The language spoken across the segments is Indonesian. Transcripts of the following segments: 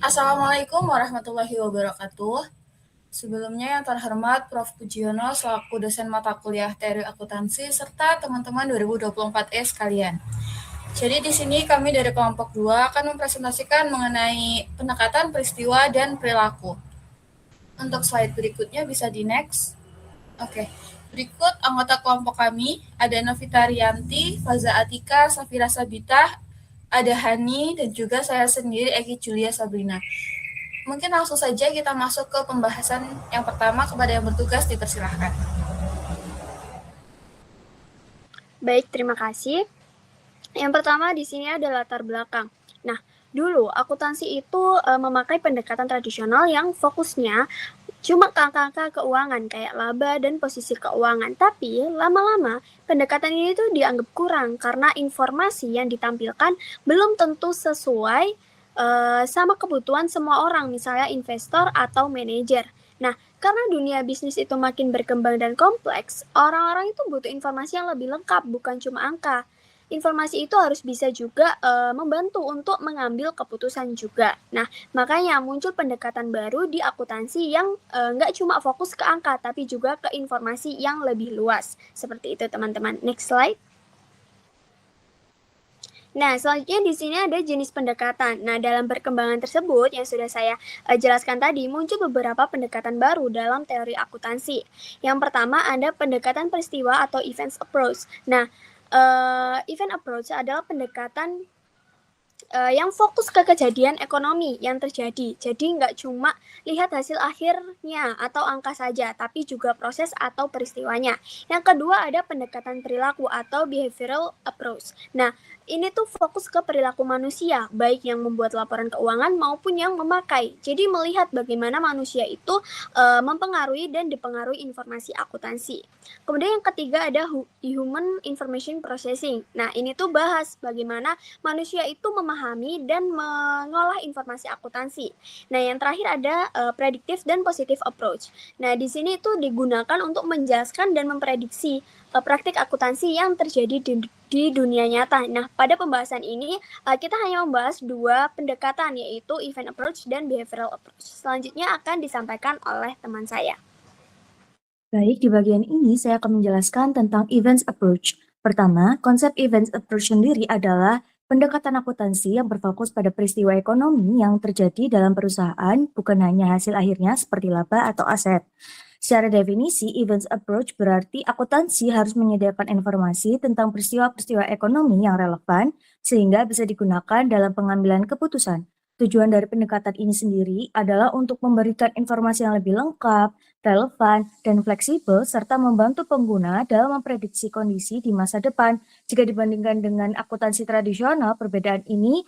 Assalamualaikum warahmatullahi wabarakatuh. Sebelumnya yang terhormat Prof. Pujiono selaku dosen mata kuliah Teori Akuntansi serta teman-teman 2024E sekalian. Jadi di sini kami dari kelompok 2 akan mempresentasikan mengenai pendekatan peristiwa dan perilaku. Untuk slide berikutnya bisa di next. Oke. Berikut anggota kelompok kami, ada Novita Rianti, Faza Atika, Safira Sabita, ada Hani, dan juga saya sendiri, Egi Julia Sabrina. Mungkin langsung saja kita masuk ke pembahasan yang pertama. Kepada yang bertugas dipersilahkan. Baik, terima kasih. Yang pertama di sini ada latar belakang. Nah, dulu akuntansi itu memakai pendekatan tradisional yang fokusnya cuma ke angka-angka keuangan kayak laba dan posisi keuangan. Tapi lama-lama pendekatan ini tuh dianggap kurang karena informasi yang ditampilkan belum tentu sesuai sama kebutuhan semua orang, misalnya investor atau manajer. Nah, karena dunia bisnis itu makin berkembang dan kompleks, orang-orang itu butuh informasi yang lebih lengkap, bukan cuma angka. Informasi itu harus bisa juga membantu untuk mengambil keputusan juga. Nah, makanya muncul pendekatan baru di akuntansi yang nggak cuma fokus ke angka, tapi juga ke informasi yang lebih luas. Seperti itu, teman-teman. Next slide. Nah, selanjutnya di sini ada jenis pendekatan. Nah, dalam perkembangan tersebut yang sudah saya jelaskan tadi, muncul beberapa pendekatan baru dalam teori akuntansi. Yang pertama ada pendekatan peristiwa atau events approach. Nah, event approach adalah pendekatan yang fokus ke kejadian ekonomi yang terjadi. Jadi nggak cuma lihat hasil akhirnya atau angka saja, tapi juga proses atau peristiwanya. Yang kedua ada pendekatan perilaku atau behavioral approach. Nah, ini tuh fokus ke perilaku manusia, baik yang membuat laporan keuangan maupun yang memakai. Jadi melihat bagaimana manusia itu mempengaruhi dan dipengaruhi informasi akuntansi. Kemudian yang ketiga ada human information processing. Nah, ini tuh bahas bagaimana manusia itu memahami dan mengolah informasi akuntansi. Nah, yang terakhir ada predictive dan positive approach. Nah, di sini itu digunakan untuk menjelaskan dan memprediksi praktik akuntansi yang terjadi di dunia nyata. Nah, pada pembahasan ini kita hanya membahas dua pendekatan, yaitu event approach dan behavioral approach. Selanjutnya akan disampaikan oleh teman saya. Baik, di bagian ini saya akan menjelaskan tentang events approach. Pertama, konsep events approach sendiri adalah pendekatan akuntansi yang berfokus pada peristiwa ekonomi yang terjadi dalam perusahaan, bukan hanya hasil akhirnya seperti laba atau aset. Secara definisi, events approach berarti akuntansi harus menyediakan informasi tentang peristiwa-peristiwa ekonomi yang relevan sehingga bisa digunakan dalam pengambilan keputusan. Tujuan dari pendekatan ini sendiri adalah untuk memberikan informasi yang lebih lengkap, relevan, dan fleksibel, serta membantu pengguna dalam memprediksi kondisi di masa depan. Jika dibandingkan dengan akuntansi tradisional, perbedaan ini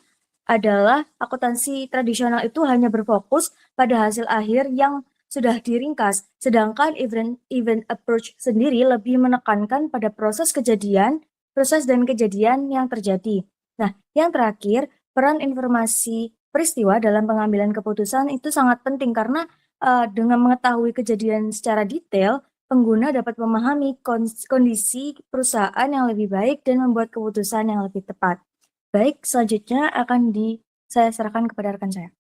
adalah akuntansi tradisional itu hanya berfokus pada hasil akhir yang sudah diringkas, sedangkan event approach sendiri lebih menekankan pada proses dan kejadian yang terjadi. Nah, yang terakhir, peran informasi peristiwa dalam pengambilan keputusan itu sangat penting karena dengan mengetahui kejadian secara detail, pengguna dapat memahami kondisi perusahaan yang lebih baik dan membuat keputusan yang lebih tepat. Baik, selanjutnya akan saya serahkan kepada rekan saya.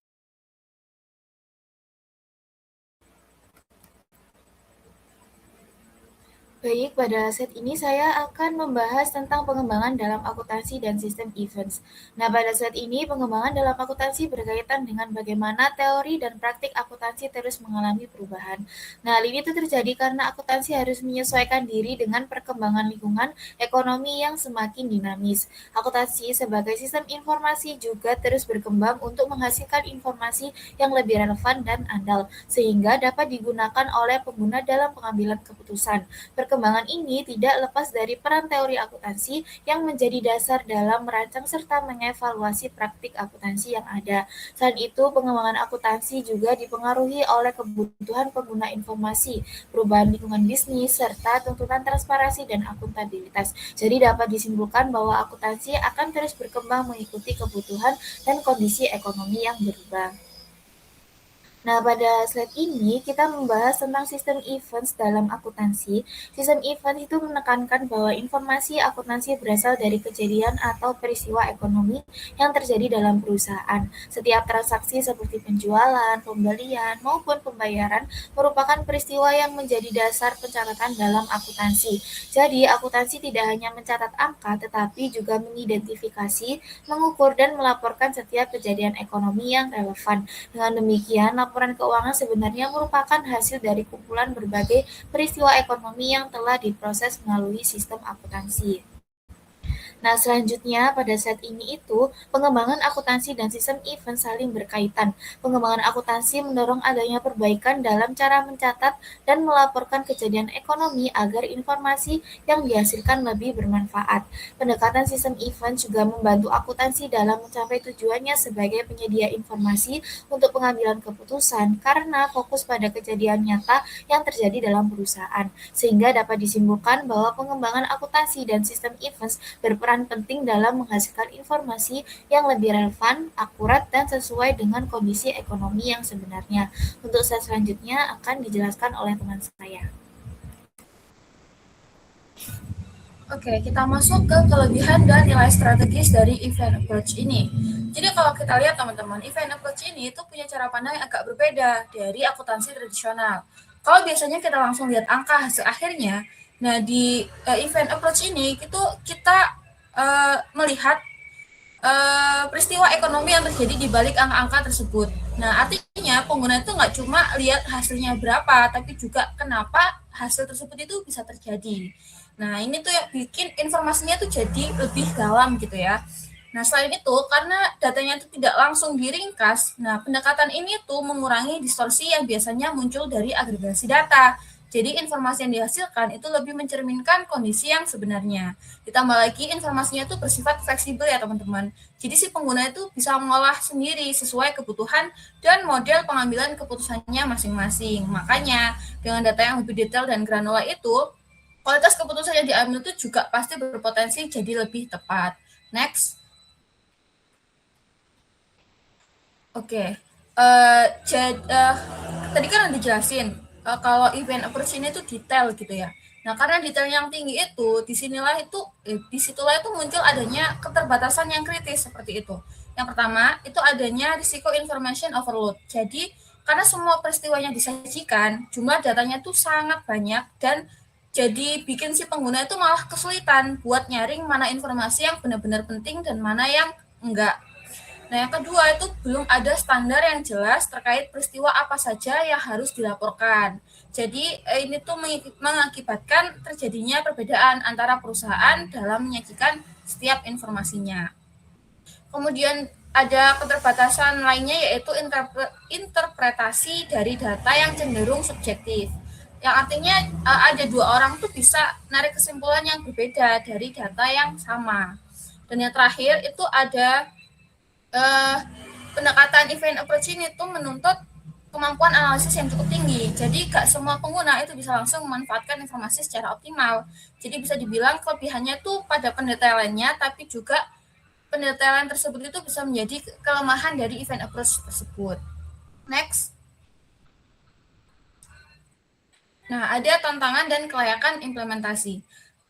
Baik, pada saat ini saya akan membahas tentang pengembangan dalam akuntansi dan sistem events. Nah, pada saat ini pengembangan dalam akuntansi berkaitan dengan bagaimana teori dan praktik akuntansi terus mengalami perubahan. Nah, hal ini itu terjadi karena akuntansi harus menyesuaikan diri dengan perkembangan lingkungan ekonomi yang semakin dinamis. Akuntansi sebagai sistem informasi juga terus berkembang untuk menghasilkan informasi yang lebih relevan dan andal, sehingga dapat digunakan oleh pengguna dalam pengambilan keputusan. Perkembangan ini tidak lepas dari peran teori akuntansi yang menjadi dasar dalam merancang serta mengevaluasi praktik akuntansi yang ada. Selain itu, pengembangan akuntansi juga dipengaruhi oleh kebutuhan pengguna informasi, perubahan lingkungan bisnis, serta tuntutan transparansi dan akuntabilitas. Jadi dapat disimpulkan bahwa akuntansi akan terus berkembang mengikuti kebutuhan dan kondisi ekonomi yang berubah. Nah, pada slide ini kita membahas tentang sistem events dalam akuntansi. Sistem event itu menekankan bahwa informasi akuntansi berasal dari kejadian atau peristiwa ekonomi yang terjadi dalam perusahaan. Setiap transaksi seperti penjualan, pembelian, maupun pembayaran merupakan peristiwa yang menjadi dasar pencatatan dalam akuntansi. Jadi, akuntansi tidak hanya mencatat angka, tetapi juga mengidentifikasi, mengukur, dan melaporkan setiap kejadian ekonomi yang relevan. Dengan demikian, laporan keuangan sebenarnya merupakan hasil dari kumpulan berbagai peristiwa ekonomi yang telah diproses melalui sistem akuntansi. Nah, selanjutnya pada saat ini itu, pengembangan akuntansi dan sistem event saling berkaitan. Pengembangan akuntansi mendorong adanya perbaikan dalam cara mencatat dan melaporkan kejadian ekonomi agar informasi yang dihasilkan lebih bermanfaat. Pendekatan sistem event juga membantu akuntansi dalam mencapai tujuannya sebagai penyedia informasi untuk pengambilan keputusan karena fokus pada kejadian nyata yang terjadi dalam perusahaan. Sehingga dapat disimpulkan bahwa pengembangan akuntansi dan sistem events berperan penting dalam menghasilkan informasi yang lebih relevan, akurat, dan sesuai dengan kondisi ekonomi yang sebenarnya. Untuk slide selanjutnya akan dijelaskan oleh teman saya. Oke, kita masuk ke kelebihan dan nilai strategis dari event approach ini. Jadi kalau kita lihat teman-teman, event approach ini itu punya cara pandang yang agak berbeda dari akuntansi tradisional. Kalau biasanya kita langsung lihat angka hasil akhirnya, nah di event approach ini itu kita melihat peristiwa ekonomi yang terjadi di balik angka-angka tersebut. Nah, artinya pengguna itu nggak cuma lihat hasilnya berapa, tapi juga kenapa hasil tersebut itu bisa terjadi. Nah, ini tuh yang bikin informasinya tuh jadi lebih dalam gitu ya. Nah, selain itu, karena datanya itu tidak langsung diringkas, nah pendekatan ini tuh mengurangi distorsi yang biasanya muncul dari agregasi data. Jadi informasi yang dihasilkan itu lebih mencerminkan kondisi yang sebenarnya. Ditambah lagi informasinya itu bersifat fleksibel ya teman-teman. Jadi si pengguna itu bisa mengolah sendiri sesuai kebutuhan dan model pengambilan keputusannya masing-masing. Makanya dengan data yang lebih detail dan granular itu, kualitas keputusan yang diambil itu juga pasti berpotensi jadi lebih tepat. Next. Oke. Tadi kan udah dijelasin kalau event approach ini tuh detail gitu ya. Nah, karena detail yang tinggi itu, disitulah itu muncul adanya keterbatasan yang kritis seperti itu. Yang pertama, itu adanya risiko information overload. Jadi, karena semua peristiwanya disajikan, jumlah datanya tuh sangat banyak dan jadi bikin si pengguna itu malah kesulitan buat nyaring mana informasi yang benar-benar penting dan mana yang enggak. Nah, yang kedua itu belum ada standar yang jelas terkait peristiwa apa saja yang harus dilaporkan. Jadi, ini tuh mengakibatkan terjadinya perbedaan antara perusahaan dalam menyajikan setiap informasinya. Kemudian ada keterbatasan lainnya yaitu interpretasi dari data yang cenderung subjektif. Yang artinya ada dua orang tuh bisa narik kesimpulan yang berbeda dari data yang sama. Dan yang terakhir itu ada pendekatan event approach ini tuh menuntut kemampuan analisis yang cukup tinggi. Jadi gak semua pengguna itu bisa langsung memanfaatkan informasi secara optimal. Jadi bisa dibilang kelebihannya tuh pada pendetailannya, tapi juga pendetailan tersebut itu bisa menjadi kelemahan dari event approach tersebut. Next. Nah, ada tantangan dan kelayakan implementasi.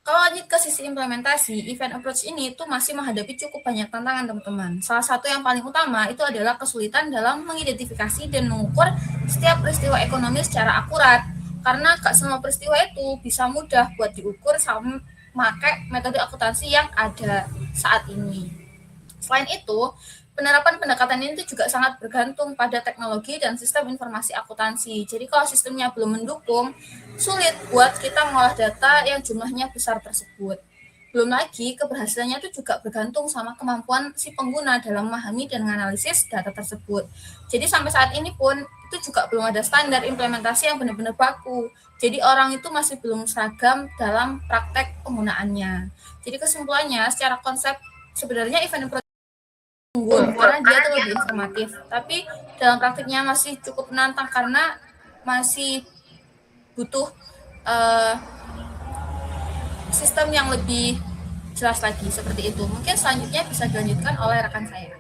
Kalau lanjut ke sisi implementasi, event approach ini itu masih menghadapi cukup banyak tantangan, teman-teman. Salah satu yang paling utama itu adalah kesulitan dalam mengidentifikasi dan mengukur setiap peristiwa ekonomi secara akurat. Karena gak semua peristiwa itu bisa mudah buat diukur sama pakai metode akuntansi yang ada saat ini. Selain itu, penerapan pendekatan ini juga sangat bergantung pada teknologi dan sistem informasi akuntansi. Jadi kalau sistemnya belum mendukung, sulit buat kita mengolah data yang jumlahnya besar tersebut. Belum lagi, keberhasilannya itu juga bergantung sama kemampuan si pengguna dalam memahami dan menganalisis data tersebut. Jadi sampai saat ini pun, itu juga belum ada standar implementasi yang benar-benar baku. Jadi orang itu masih belum seragam dalam praktek penggunaannya. Jadi kesimpulannya, secara konsep sebenarnya event unggul karena dia tuh lebih informatif, tapi dalam praktiknya masih cukup menantang karena masih butuh sistem yang lebih jelas lagi seperti itu. Mungkin selanjutnya bisa dilanjutkan oleh rekan saya.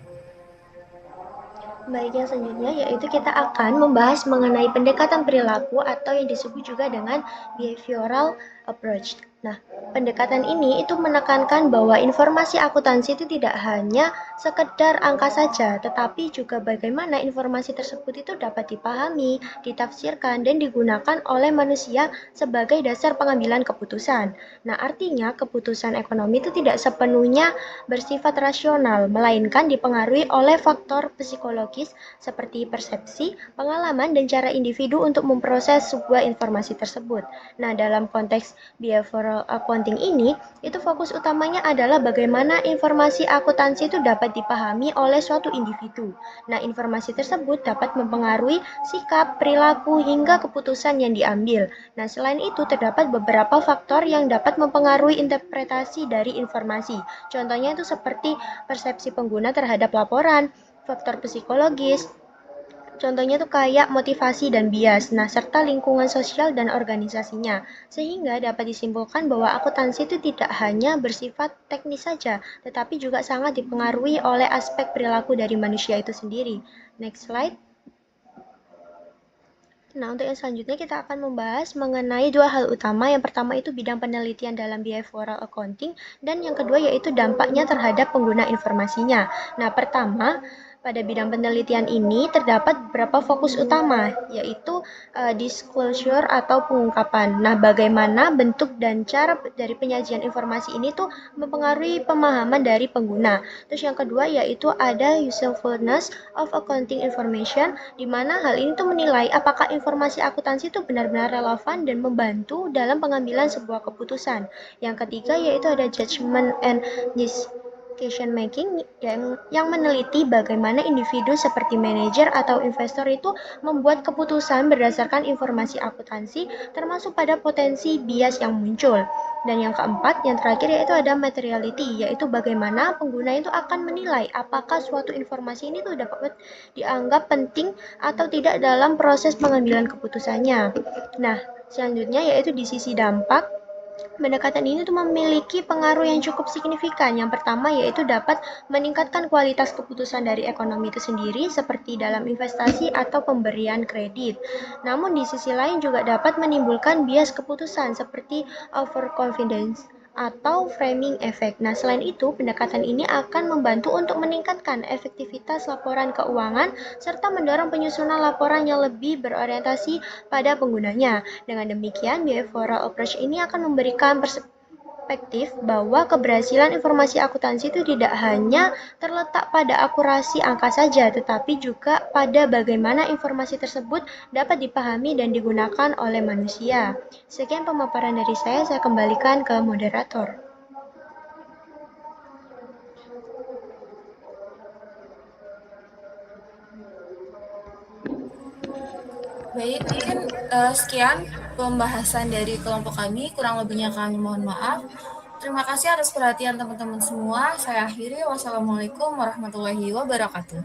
Baik, yang selanjutnya yaitu kita akan membahas mengenai pendekatan perilaku atau yang disebut juga dengan behavioral approach. Nah, pendekatan ini itu menekankan bahwa informasi akuntansi itu tidak hanya sekedar angka saja, tetapi juga bagaimana informasi tersebut itu dapat dipahami, ditafsirkan, dan digunakan oleh manusia sebagai dasar pengambilan keputusan. Nah, artinya keputusan ekonomi itu tidak sepenuhnya bersifat rasional, melainkan dipengaruhi oleh faktor psikologis seperti persepsi, pengalaman, dan cara individu untuk memproses sebuah informasi tersebut. Nah, dalam konteks behavioral accounting ini, itu fokus utamanya adalah bagaimana informasi akuntansi itu dapat dipahami oleh suatu individu. Nah, informasi tersebut dapat mempengaruhi sikap, perilaku, hingga keputusan yang diambil. Nah, selain itu terdapat beberapa faktor yang dapat mempengaruhi interpretasi dari informasi. Contohnya itu seperti persepsi pengguna terhadap laporan, faktor psikologis, contohnya tuh kayak motivasi dan bias, nah serta lingkungan sosial dan organisasinya. Sehingga dapat disimpulkan bahwa akuntansi itu tidak hanya bersifat teknis saja, tetapi juga sangat dipengaruhi oleh aspek perilaku dari manusia itu sendiri. Next slide. Nah, untuk yang selanjutnya kita akan membahas mengenai dua hal utama. Yang pertama itu bidang penelitian dalam behavioral accounting, dan yang kedua yaitu dampaknya terhadap pengguna informasinya. Nah, pertama, pada bidang penelitian ini terdapat beberapa fokus utama, yaitu disclosure atau pengungkapan. Nah, bagaimana bentuk dan cara dari penyajian informasi ini tuh mempengaruhi pemahaman dari pengguna. Terus yang kedua yaitu ada usefulness of accounting information, di mana hal ini tuh menilai apakah informasi akuntansi itu benar-benar relevan dan membantu dalam pengambilan sebuah keputusan. Yang ketiga yaitu ada judgment and decision making, yang meneliti bagaimana individu seperti manajer atau investor itu membuat keputusan berdasarkan informasi akuntansi, termasuk pada potensi bias yang muncul. Dan yang keempat, yang terakhir yaitu ada materiality, yaitu bagaimana pengguna itu akan menilai apakah suatu informasi ini tuh dapat dianggap penting atau tidak dalam proses pengambilan keputusannya. Nah, selanjutnya yaitu di sisi dampak, pendekatan ini tuh memiliki pengaruh yang cukup signifikan. Yang pertama yaitu dapat meningkatkan kualitas keputusan dari ekonomi itu sendiri, seperti dalam investasi atau pemberian kredit. Namun di sisi lain juga dapat menimbulkan bias keputusan seperti overconfidence atau framing effect. Nah, selain itu, pendekatan ini akan membantu untuk meningkatkan efektivitas laporan keuangan serta mendorong penyusunan laporan yang lebih berorientasi pada penggunanya. Dengan demikian, behavioral approach ini akan memberikan perspektif bahwa keberhasilan informasi akuntansi itu tidak hanya terletak pada akurasi angka saja, tetapi juga pada bagaimana informasi tersebut dapat dipahami dan digunakan oleh manusia. Sekian pemaparan dari saya kembalikan ke moderator. Baik, mungkin sekian pembahasan dari kelompok kami. Kurang lebihnya kami mohon maaf. Terima kasih atas perhatian teman-teman semua. Saya akhiri. Wassalamualaikum warahmatullahi wabarakatuh.